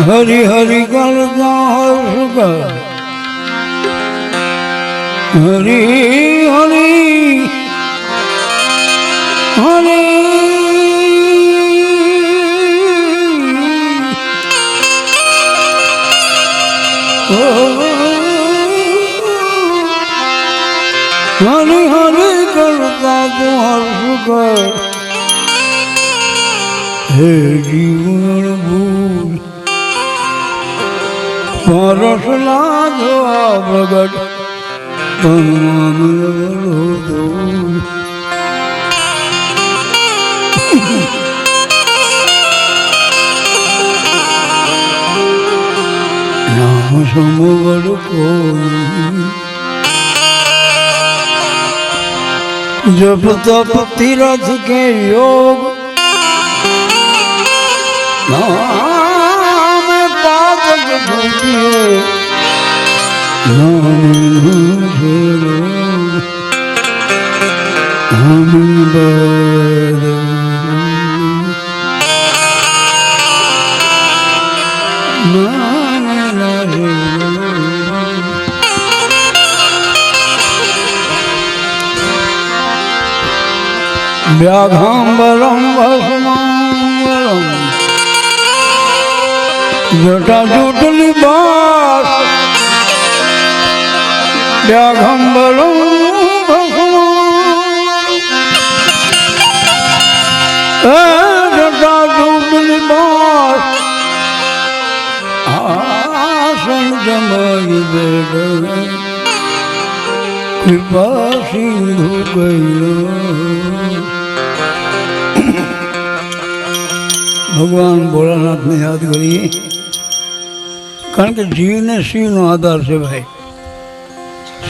हरि हरि करता हर्ष कर हरि हरि हरि हरि हरि करता तू हर्ष कर हे जीवन भूल परस लाजो प्रगट नाम समवर को जब तप तीरथ के योग नाम पादक भूतिए व्याघाम्बरम भस्माम्बरम जटा जुटली बास व्याघाम्बरम जटा जुटली बास आसन जमाई बेग कृपा सिंधु गैलो भगवान भोलानाथ ने याद करिए कारण के जीव ने शिव नो आधार से भाई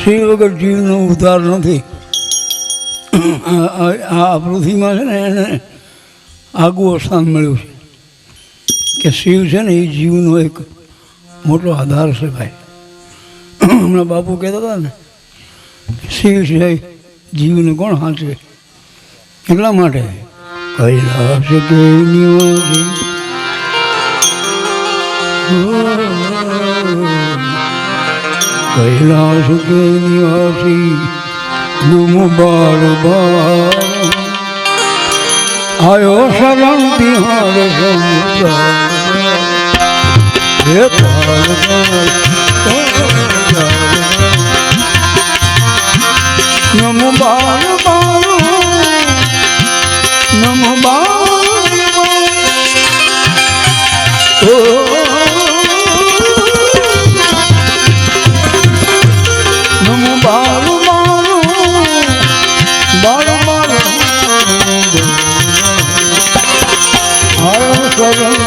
शिव वगर जीव नो उद्धार नहीं आ पृथ्वी में है ने आगू स्थान मिलू कि शिव से ने जीव नो एक मोटो आधार से भाई हमारा बापू कहता था ने शिव से जीव ने कौन हाचे એટલા માટે कैलाश के निवासी कैलाश के निवासी नमो बार बार आयो शरण तिहार नमो बार बार नमो बार नमो बार बार बार आयो शरण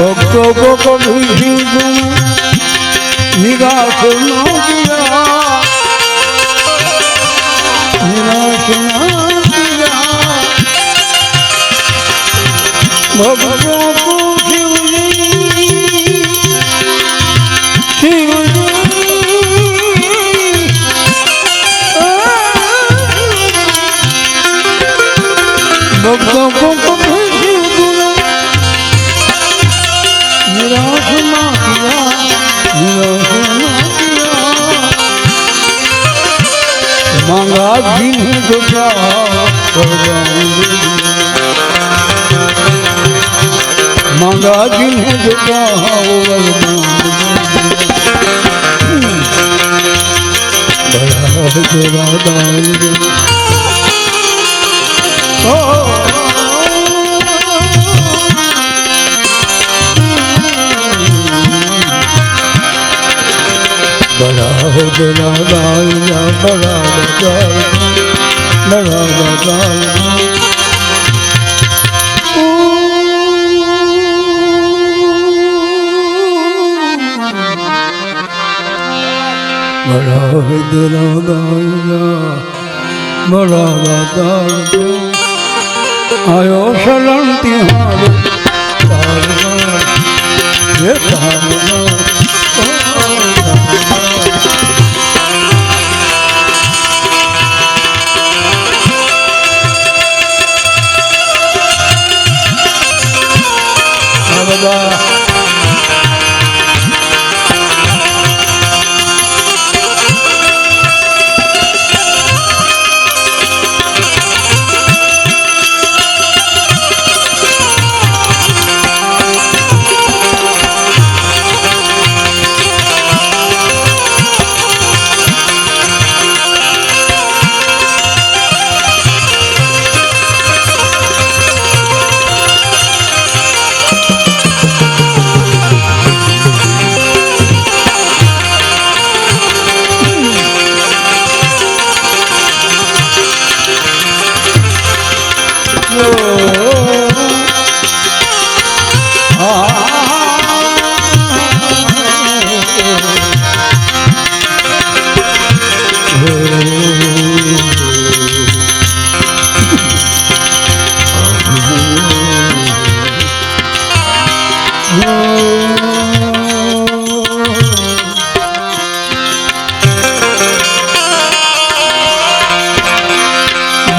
भक्तों को कभी निराश ना किया, निराश ना किया भक्तों को शिवजी, शिवजी भक्तों को कभी निराश ना किया, निराश ना किया मांगा जिन्हें जो चाहा मांगा जिन्हें जो चाहा वो बड़ा तेरा दान बड़ा तेरा दान बड़ा बड़ा दान बड़ा तेरा दान बड़ा दान आयो शरण तिहारे ये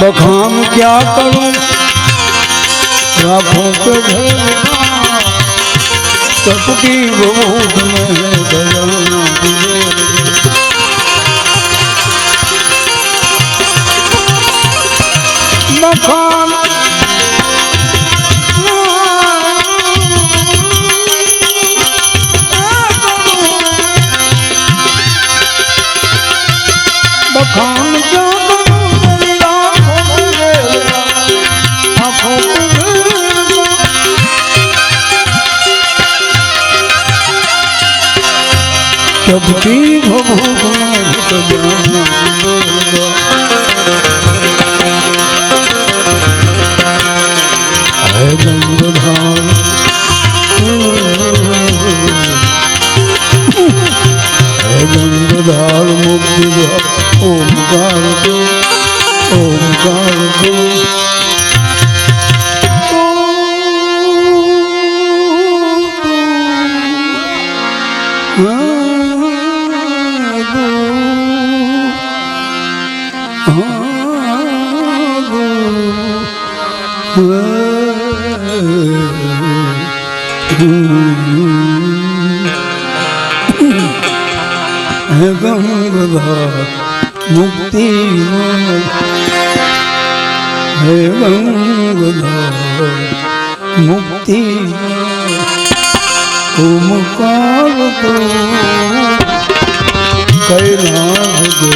बखान क्या करूं राखों के चपटी भूख में बखान बखान क्या चपटी भूख है गंगाधार है गंगाधार मुक्ति ओमकार दो ओमकार दो है गंगाधार मुक्ति है गंगाधार मुक्ति ओमकार दो कैलाश दो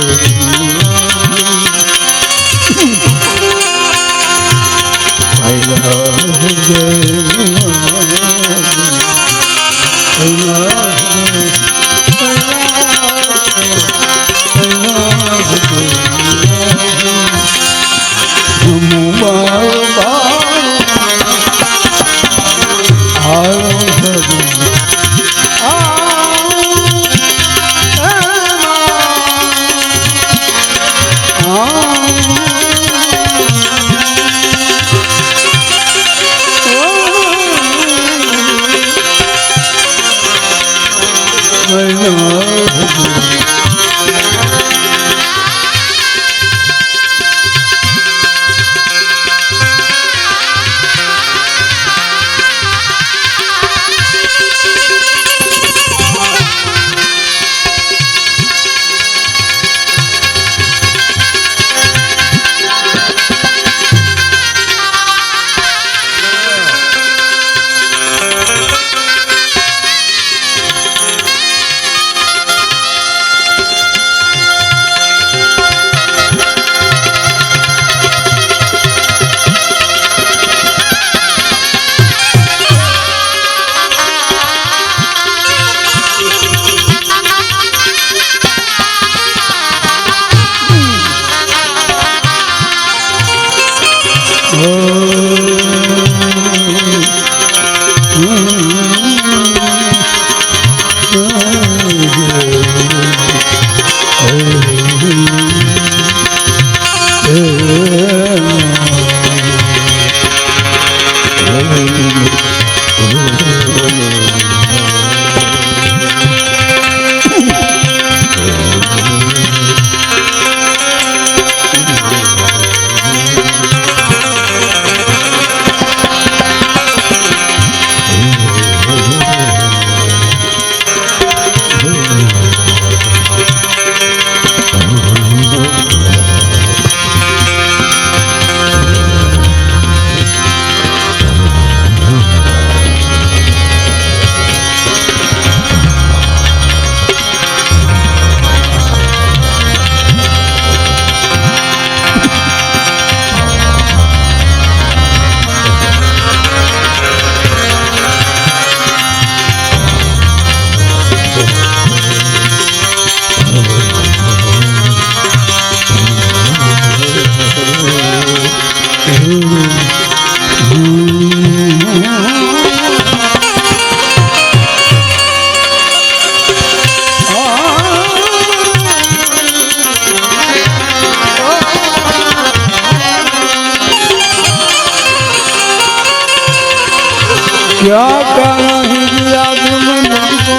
क्या क्या नहीं दिया तुमने मुझको,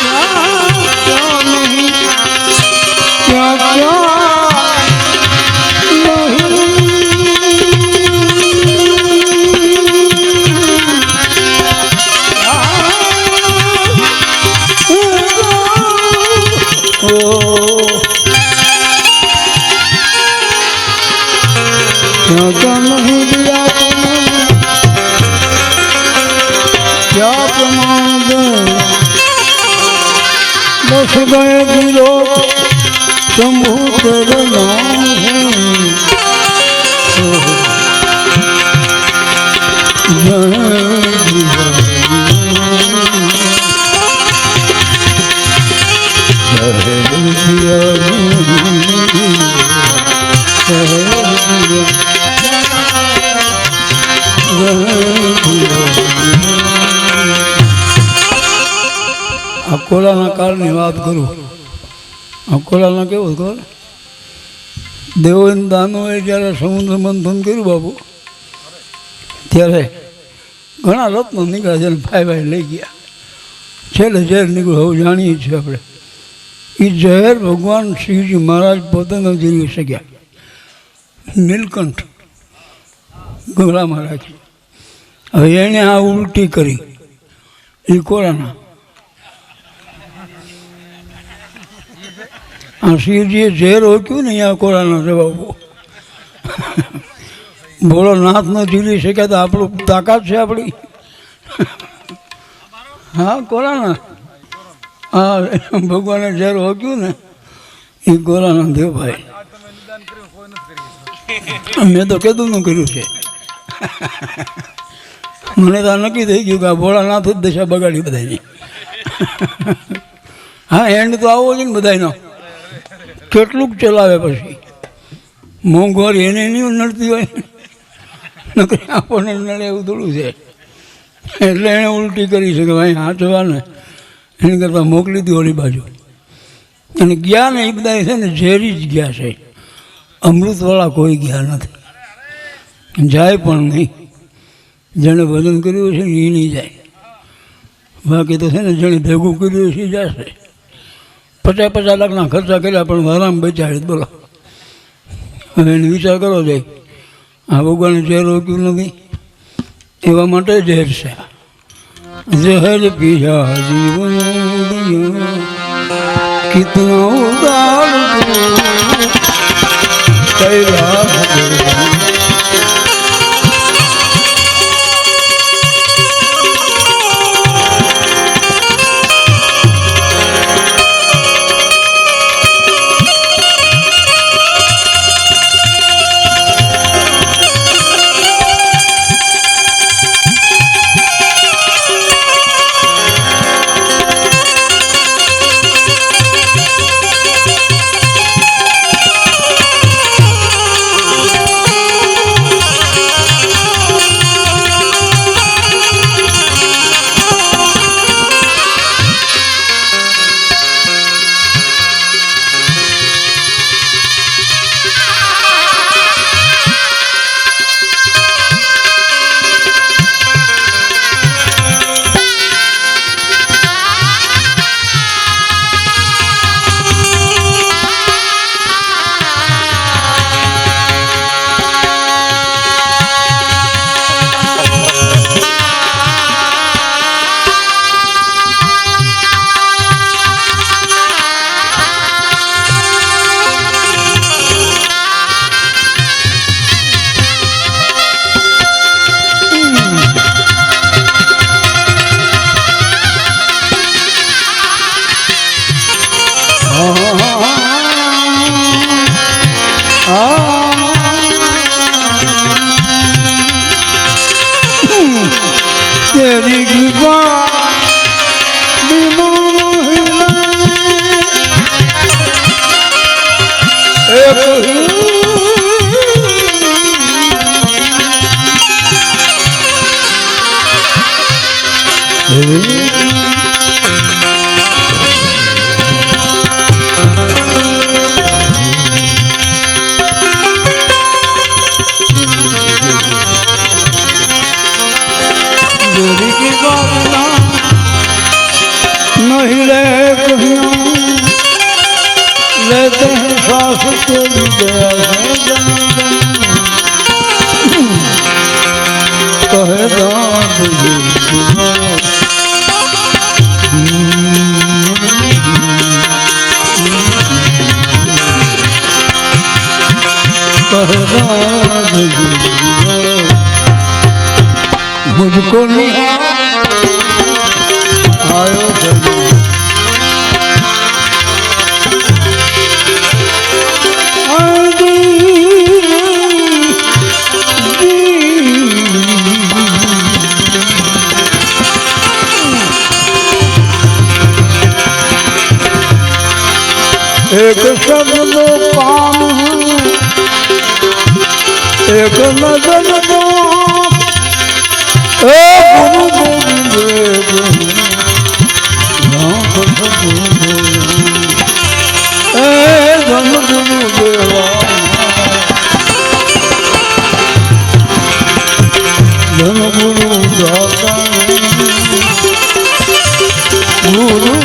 क्या क्या नहीं, क्या क्या क्या नहीं दिया तुमने, क्या प्रमाण दे, बस गए गिरो शंभू तेरे नाम है, અકોલાના કાળની વાત કરું. અકોલાના કેવું ખબર, દેવોને દાનોએ જ્યારે સમુદ્ર મંથન કર્યું બાપુ, ત્યારે ઘણા રત્નો નીકળ્યા છે, ભાઈ ભાઈ લઈ ગયા. છેલ્લે ઝેર નીકળ્યું, હવે જાણીએ છીએ આપણે. એ ઝેર ભગવાન શિવજી મહારાજ પોતે ન જીવી શક્યા. નીલકંઠ ગોળામાં રાખી, હવે એણે આ ઉલટી કરી, એ કોરાના. આ શિવજીએ ઝેર ઓક્યું ને અહીંયા કોરાના છે બાબુ. ભોળો નાથ ન જીવી શકે તો આપણું તાકાત છે આપણી. હા કોરાના, હા ભગવાને ઝેર ઓક્યું ને એ કોરાના દેવ ભાઈ. મેં તો કેદુંનું કર્યું છે. મને તો નક્કી થઈ ગયું કે આ ભોળાનાથ જ દશા બગાડી બધાની. હા એન્ડ તો આવો છે ને બધાનો. કેટલુંક ચલાવે પછી મોંઘવારી એને નહીં નડતી હોય, નકરી આપણને નડે એવું થોડું છે. એટલે એણે ઉલટી કરી છે કે ભાઈ હાચવા ને એની કરતાં મોકલી હતી ઓલી બાજુ. અને ગયા ને એ બધા છે ને ઝેરી જ ગયા છે, અમૃતવાળા કોઈ ગયા નથી, જાય પણ નહીં. જેણે ભજન કર્યું છે ને એ નહીં જાય, બાકી તો છે ને જેણે ભેગું કર્યું છે એ જશે. 50-50 લાખના ખર્ચા કર્યા પણ આરામ બચાવે. બોલો હવે એને વિચાર કરો જાય, આ ભગવાને ઝેર રોક્યું નથી, એવા માટે ઝેર છે. ઝેર પીયા જીવન કિતના ઉદાર तेरी कृपा की भावना नहीं ले कहिया लेते हैं सांस तेरी दया से कहे दाद कहे दाद मुझको नहीं आयो एक शब्द काम एक नजर दो गुरु गोविंद धन गुरु देवा धन गुरु दाता गुरु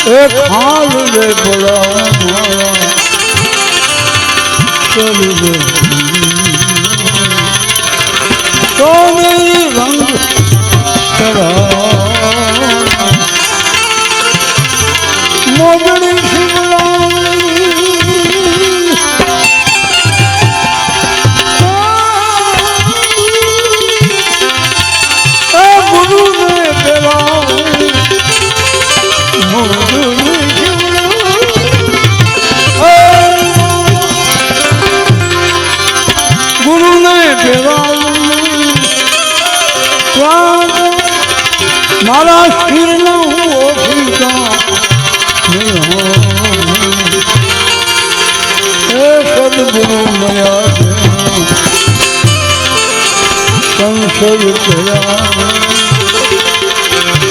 એ ખાલ દે બોલા મારા ચલી દે તો મેરી રંગ ચડા મોગડી મારા શિરનો હું ઓળખીતા એ સદગુરુ મયા સંશય કયા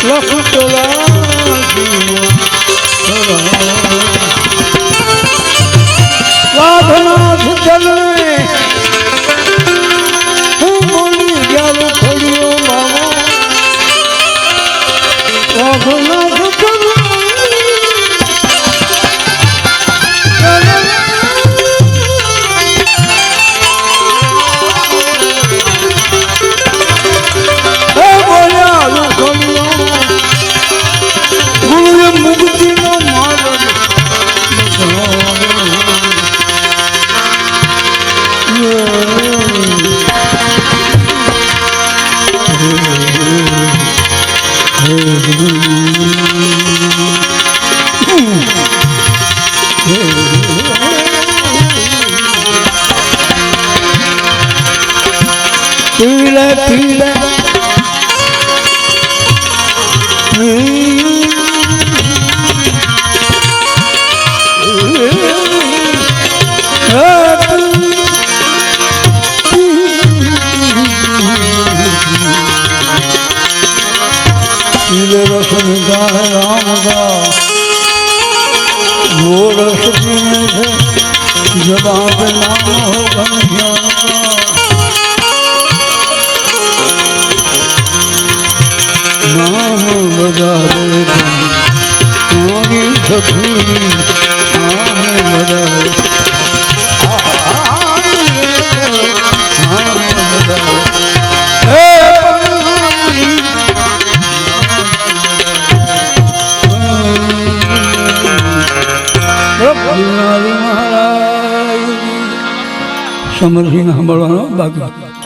લખ ચલા રાધનાથ ચલને હું બોલી ગયાલો ખડ્યો બાબા રાધનાથ ચલને પીલે પીલે पीले रस मिलता है राम का वो रस पीने से जब आप नाम हो घनश्याम का नाम बजा रे आगे सखी नाम बजा रे સમરસિંહ સાંભળવાનો બાકી